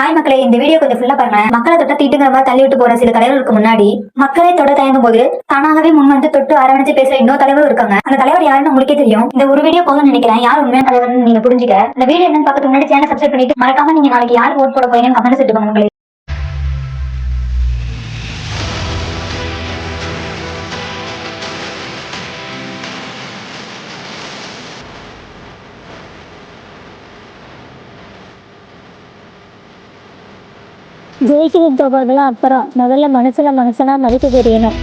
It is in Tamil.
ஹாய் மக்களே, இந்த வீடியோ கொஞ்சம் ஃபுல்லா பாருங்க. மக்களை தொட்ட தீட்டுங்கிற மாதிரி தள்ளி விட்டு போற சில தலைவர்களுக்கு முன்னாடி மக்களை தொட தயங்கும் போது தானாகவே முன் வந்து தொட்டு அரவணைச்சு பேசுற இன்னொரு தலைவரும் இருக்காங்க. அந்த தலைவர் யாருன்னு உங்களுக்கே தெரியும். இந்த ஒரு வீடியோ போதும்னு நினைக்கிறேன் யார் உண்மையான தலைவர்னு நீங்க புரிஞ்சுக்க. இந்த வீடியோ என்னன்னு பார்க்கறதுக்கு முன்னாடி சேனல் சப்ஸ்கிரைப் பண்ணிட்டு மறக்காம நீங்க நாளைக்கு யார் ஓட் போட போறீங்கன்னு கமெண்ட் செட் பண்ணுங்க. ஜெயிக்கிறதுக்கு அப்புறம் முதல்ல மனுஷனா மதிக்க தெரியணும்.